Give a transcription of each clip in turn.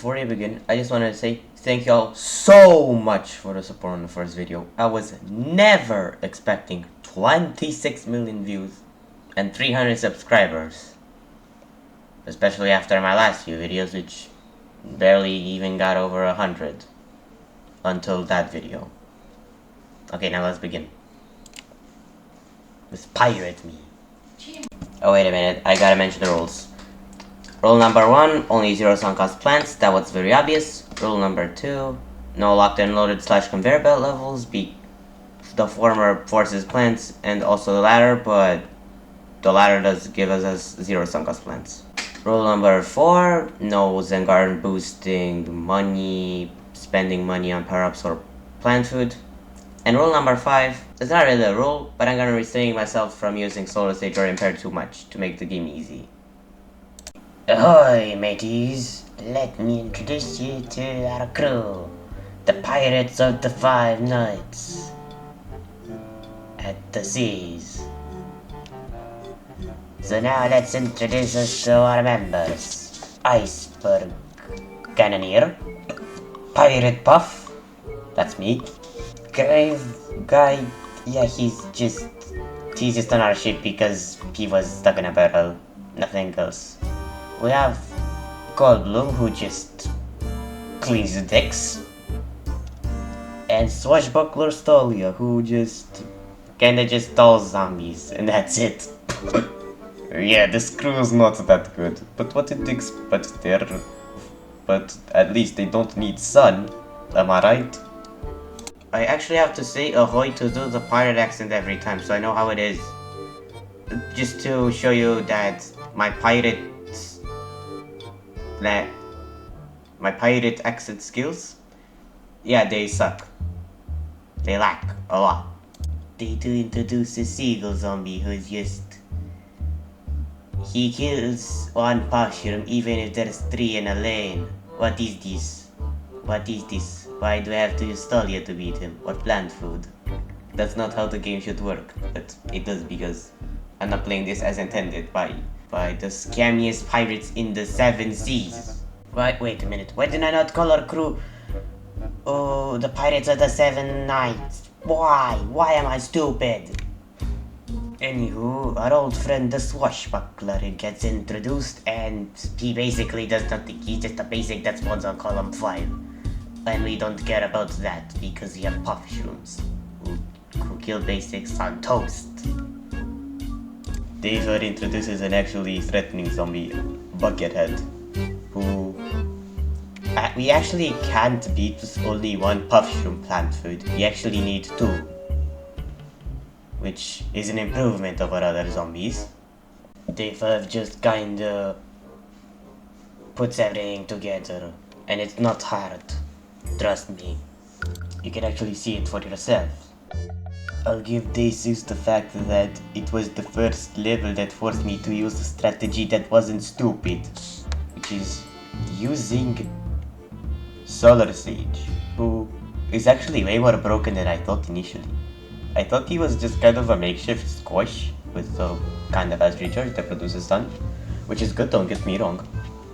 before I begin, I just wanted to say thank y'all so much for the support on the first video. I was never expecting 26 million views and 300 subscribers. Especially after my last few videos, which barely even got over 100. Until that video. Okay, now let's begin. Let's pirate me. Oh wait a minute, I gotta mention the rules. Rule number 1, only 0 sunk cost plants, that was very obvious. Rule number 2, no locked and loaded / conveyor belt levels, the former forces plants and also the latter, but the latter does give us 0 sunk cost plants. Rule number 4, no Zen Garden boosting money, spending money on power-ups or plant food. And rule number 5, it's not really a rule, but I'm gonna restrain myself from using Solar Stage or Impair too much to make the game easy. Ahoy, mateys! Let me introduce you to our crew, the Pirates of the 5 Nights at the Seas. So now let's introduce us to our members. Iceberg Cannoneer, Pirate Puff, that's me. Grave Guy, yeah, he's just on our ship because he was stuck in a barrel, nothing else. We have Goldblum, who just cleans the decks, and Swashbuckler Stolia, who just kinda just stalls zombies, and that's it. Yeah, this crew is not that good, but what did you expect there? But at least they don't need sun, am I right? I actually have to say ahoy to do the pirate accent every time, so I know how it is. Just to show you that my pirate accent skills, yeah, they suck. They lack a lot. They do introduce a seagull zombie who's just... He kills one Puff-Shroom even if there's 3 in a lane. What is this? What is this? Why do I have to use Stolia to beat him? Or plant food? That's not how the game should work, but it does because I'm not playing this as intended by the scammiest pirates in the 7 seas. Wait a minute, why did I not call our crew? Oh, the Pirates of the 7 Nights. Why? Why am I stupid? Anywho, our old friend the Swashbuckler gets introduced and he basically does nothing. He's just a basic that spawns on column 5. And we don't care about that because we have Puff-Shrooms who kill basics on toast. David introduces an actually threatening zombie, Buckethead, who we actually can't beat with only 1 Puff-Shroom plant food. We actually need 2, which is an improvement over other zombies. Dave just kinda puts everything together, and it's not hard. Trust me, you can actually see it for yourself. I'll give Desus the fact that it was the first level that forced me to use a strategy that wasn't stupid, which is using Solar Sage, who is actually way more broken than I thought initially. I thought he was just kind of a makeshift squash with a kind of fast recharge that produces stun, which is good, don't get me wrong,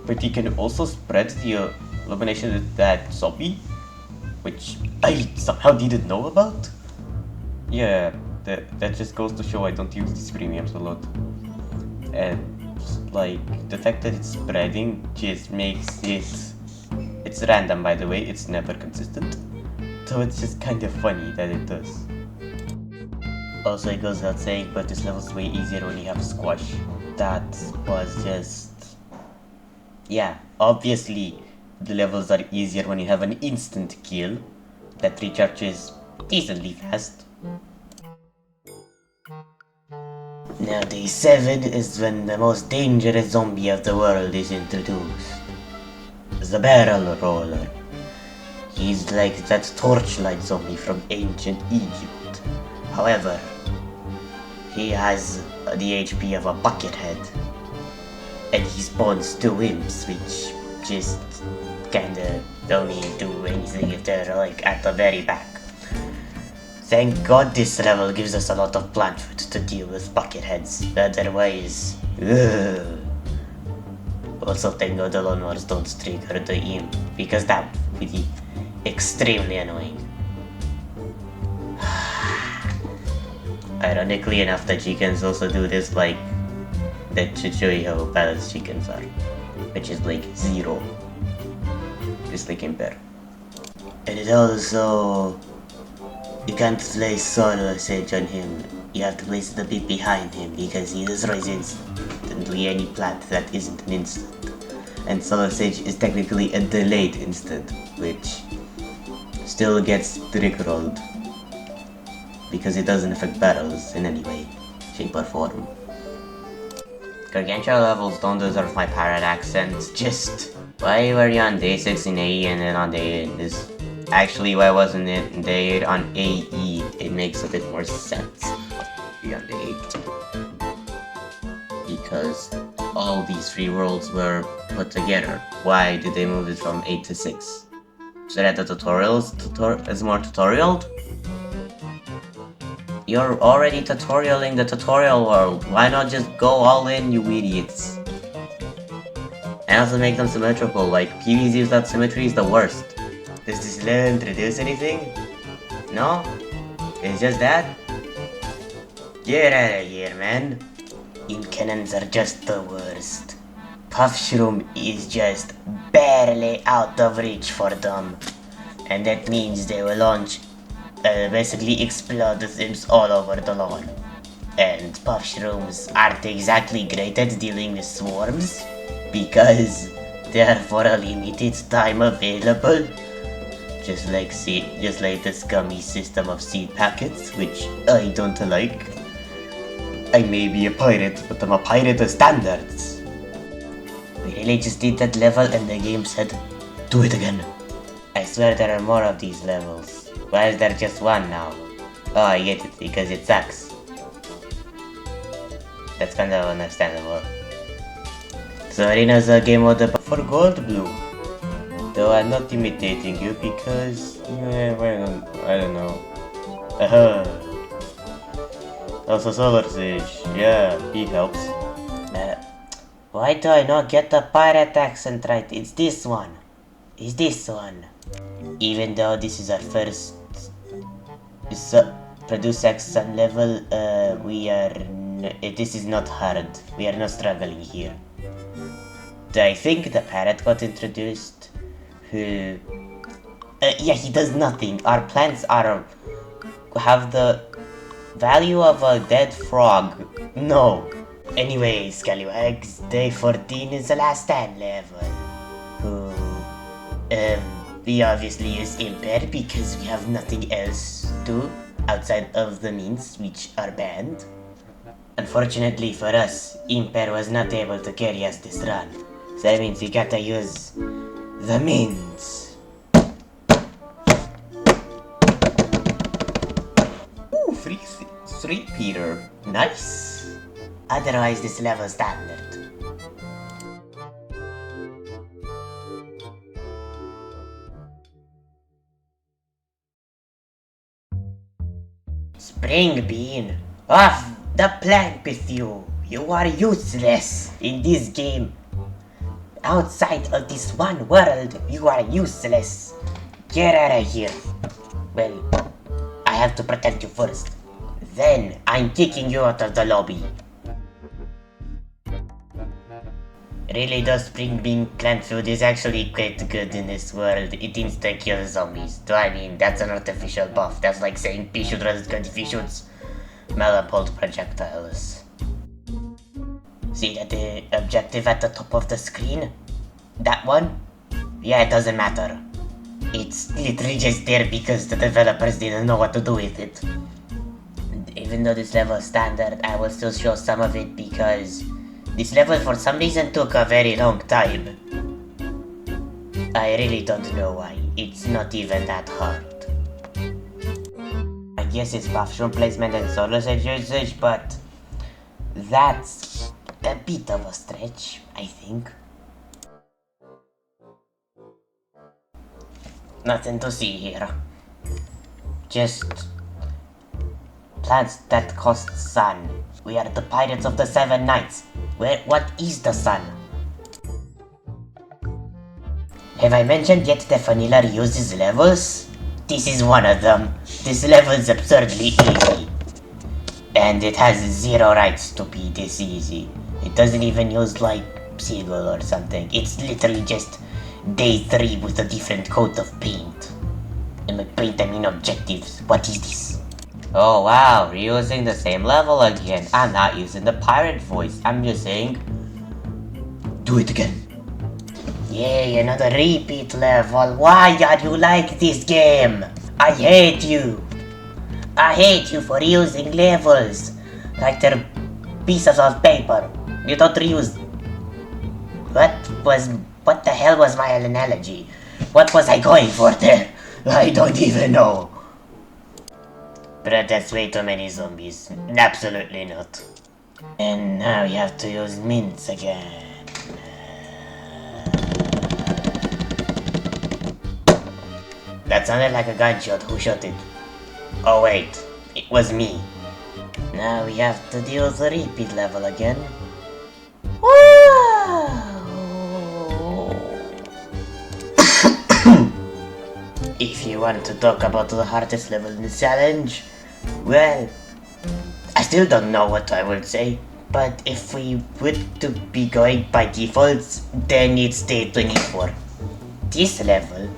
but he can also spread the illumination with that zombie, which I somehow didn't know about. Yeah, that just goes to show I don't use these premiums a lot. And like, the fact that it's spreading just makes it... It's random, by the way, it's never consistent. So it's just kind of funny that it does. Also, it goes without saying, but this level's way easier when you have a squash. That was just... Yeah, obviously the levels are easier when you have an instant kill that recharges decently fast. Now day 7 is when the most dangerous zombie of the world is introduced. The Barrel Roller. He's like that torchlight zombie from ancient Egypt. However, he has the HP of a Buckethead. And he spawns 2 imps, which just kinda don't do anything if they're like at the very back. Thank God this level gives us a lot of plant food to deal with Bucketheads, otherwise... Ugh. Also, thank God the lawnmowers don't trigger the imp, because that would be extremely annoying. Ironically enough, the chickens also do this, like, to show you how balanced chickens are, which is like 0, just like in bear. And it also, you can't place Solar Sage on him, you have to place it a bit behind him, because he destroys instantly any plant that isn't an instant. And Solar Sage is technically a delayed instant, which still gets rickrolled, because it doesn't affect battles in any way, shape or form. Gargantua levels don't deserve my pirate accent, just why were you on day 6 in AE and then on day 8 in this? Actually, why wasn't it day 8 on AE? It makes a bit more sense be on day 8. Because all these 3 worlds were put together. Why did they move it from 8 to 6? So that the tutorials is more tutorialed? You're already tutorialing the tutorial world, why not just go all in, you idiots? And also make them symmetrical, like PvZ without symmetry is the worst. Does this level introduce anything? No? It's just that? Get out of here, man. Imp cannons are just the worst. Puff-Shroom is just barely out of reach for them. And that means they will launch basically explode the imps all over the lawn. And Puff-Shrooms aren't exactly great at dealing with swarms, because they are for a limited time available. Just like the scummy system of seed packets, which I don't like. I may be a pirate, but I'm a pirate of standards. We really just did that level and the game said, do it again. I swear there are more of these levels. Why is there just one now? Oh, I get it, because it sucks. That's kind of understandable. So Arena's a game mode for Gold Blue. Though I'm not imitating you because... I don't know. Also Solar Sage, yeah, he helps. Why do I not get the pirate accent right? It's this one. It's this one. Even though this is our first produce accent level, this is not hard. We are not struggling here. I think the parrot got introduced. Yeah, he does nothing. Our plants have the value of a dead frog. No. Anyway, Scallywags, day 14 is the last stand level. We obviously use Impair because we have nothing else to outside of the means which are banned. Unfortunately for us, Impair was not able to carry us this run. So that means we gotta use the means. Ooh, free Peter. Nice. Otherwise this level standard. Spring Bean, off the plank with you. You are useless in this game. Outside of this one world, you are useless. Get out of here. Well, I have to protect you first. Then, I'm kicking you out of the lobby. Really, the spring bean plant food is actually quite good in this world. It insta-kills zombies. Do I mean, that's an artificial buff. That's like saying P should resist if he shoots Malapult projectiles. See that the objective at the top of the screen? That one? Yeah, it doesn't matter. It's literally just there because the developers didn't know what to do with it. And even though this level is standard, I will still show some of it because this level for some reason took a very long time. I really don't know why. It's not even that hard. I guess it's Puff-Shroom placement and Solar Sage usage, but that's a bit of a stretch, I think. Nothing to see here. Just plants that cost sun. We are the pirates of the 7 nights. What is the sun? Have I mentioned yet that vanilla uses levels? This is one of them. This level is absurdly easy. And it has zero rights to be this easy. It doesn't even use like Seagull or something. It's literally just day 3 with a different coat of paint. And by paint I mean objectives. What is this? Oh wow, reusing the same level again. I'm not using the pirate voice. I'm just saying, do it again. Yay, another repeat level. Why are you like this game? I hate you. I hate you for reusing levels like they're pieces of paper. You don't reuse. What the hell was my analogy? What was I going for there? I don't even know. But that's way too many zombies. Absolutely not. And now you have to use mints again. That sounded like a gunshot. Who shot it? Oh wait, it was me. Now we have to do the repeat level again. If you want to talk about the hardest level in the challenge, well, I still don't know what I would say, but if we were to be going by defaults, then it's day 24. This level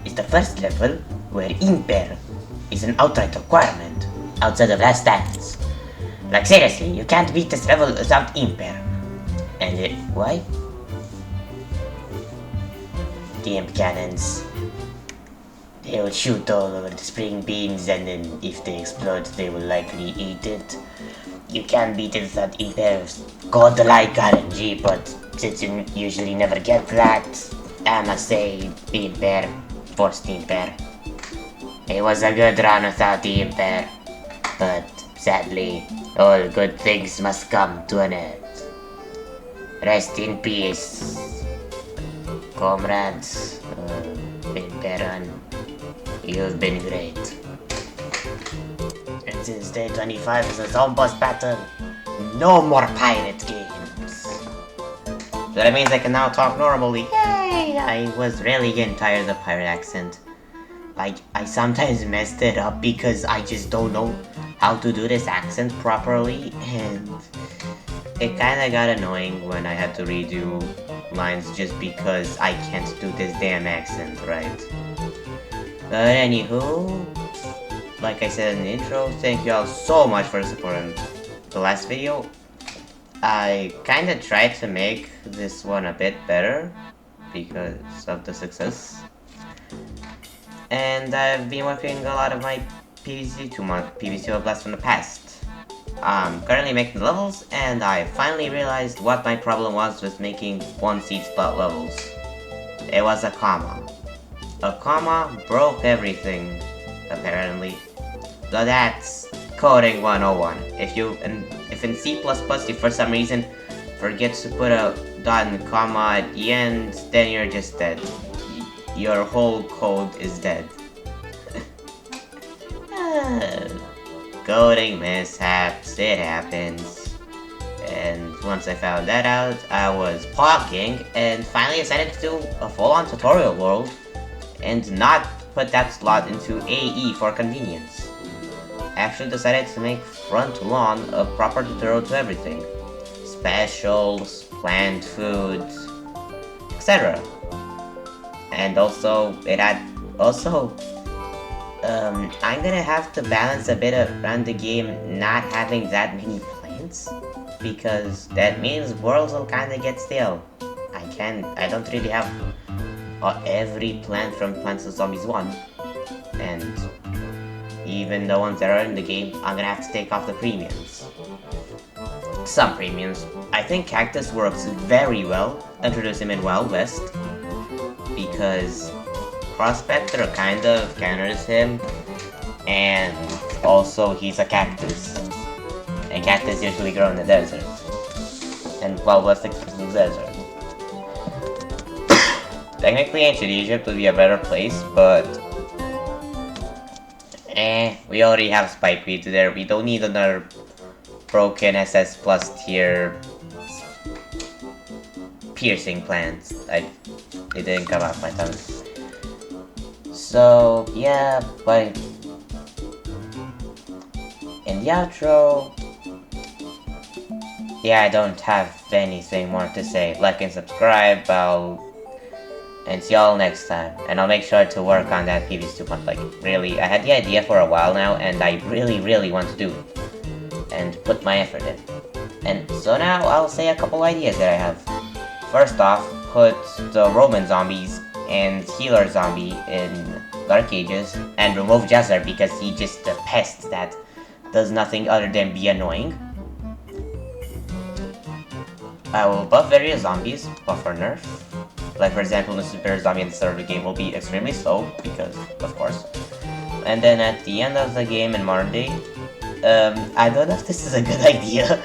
is the first level where impair is an outright requirement outside of last dance. Like seriously, you can't beat this level without impair. And why? The imp cannons. They will shoot all over the spring beans, and then if they explode, they will likely eat it. You can beat it without impair, godlike RNG, but since you usually never get that, I must say impair, forced impair. It was a good run without the impair, but sadly, all good things must come to an end. Rest in peace, comrades. Impair, you've been great. And since day 25 is a zombos pattern, no more pirate games. So that means I can now talk normally. Yay! I was really getting tired of the pirate accent. Like, I sometimes messed it up because I just don't know how to do this accent properly, and it kinda got annoying when I had to redo lines just because I can't do this damn accent right. But anywho, like I said in the intro, thank you all so much for supporting the last video. I kinda tried to make this one a bit better because of the success. And I've been working a lot of my PvZ to my PvZ blast from the past. I'm currently making the levels, and I finally realized what my problem was with making one seed spot levels. It was a comma. A comma broke everything, apparently. So that's coding 101. If in C++ you for some reason forget to put a dot and comma at the end, then you're just dead. Your whole code is dead. Coding mishaps, it happens. And once I found that out, I was talking and finally decided to do a full-on tutorial world and not put that slot into AE for convenience. I actually decided to make front lawn a proper tutorial to everything. Specials, planned foods, etc. And also, I'm gonna have to balance a bit around the game not having that many plants, because that means worlds will kinda get stale. I don't really have every plant from Plants vs Zombies 1, and even the ones that are in the game, I'm gonna have to take off the premiums. Some premiums. I think Cactus works very well, introduce him in Wild West, because Prospector kind of counters him, and also he's a cactus. And cactus usually grow in the desert. And Wild West exists in the desert. Technically Ancient Egypt would be a better place, but we already have Spikeweed there. We don't need another broken SS plus tier piercing plants. it didn't come out my tongue. So yeah, but in the outro, yeah, I don't have anything more to say. Like and subscribe, and see y'all next time. And I'll make sure to work on that PvZ 2.0. Like, really, I had the idea for a while now, and I really want to do it. And put my effort in. And so now, I'll say a couple ideas that I have. First off, put the Roman zombies and Healer zombie in Dark Ages, and remove Jazzar because he's just a pest that does nothing other than be annoying. I will buff various zombies, buff or nerf. Like for example, the super zombie at the start of the game will be extremely slow, because of course. And then at the end of the game in modern day, I don't know if this is a good idea,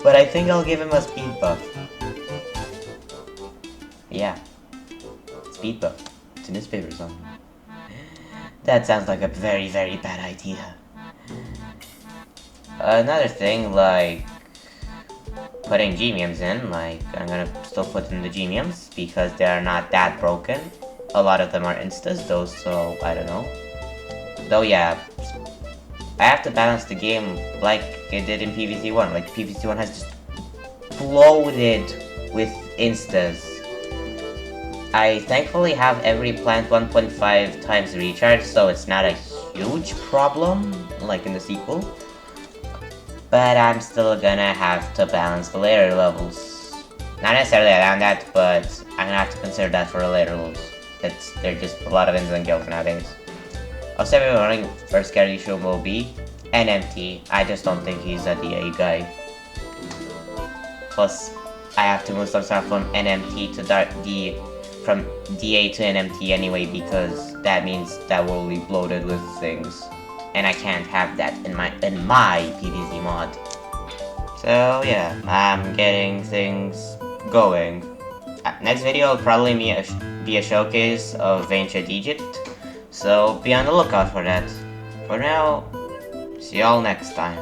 but I think I'll give him a speed buff. Yeah, speed buff to newspaper zombie. That sounds like a very bad idea. Another thing, like putting Gemiums in, like I'm gonna still put in the Gemiums because they are not that broken. A lot of them are instas though, so I don't know. Though yeah, I have to balance the game like it did in PvZ 1. Like PvZ 1 has just bloated with instas. I thankfully have every plant 1.5 times recharge, so it's not a huge problem like in the sequel. But I'm still gonna have to balance the later levels. Not necessarily around that, but I'm gonna have to consider that for the later levels. There's just a lot of instant kills nowadays. I'll say we're running first carry Shroom will be NMT. I just don't think he's a DA guy. Plus, I have to move some stuff from NMT to from DA to NMT anyway, because that means that will be bloated with things. And I can't have that in my PvZ mod. So yeah, I'm getting things going. Next video will probably be a showcase of ancient Egypt, so be on the lookout for that. For now, see y'all next time.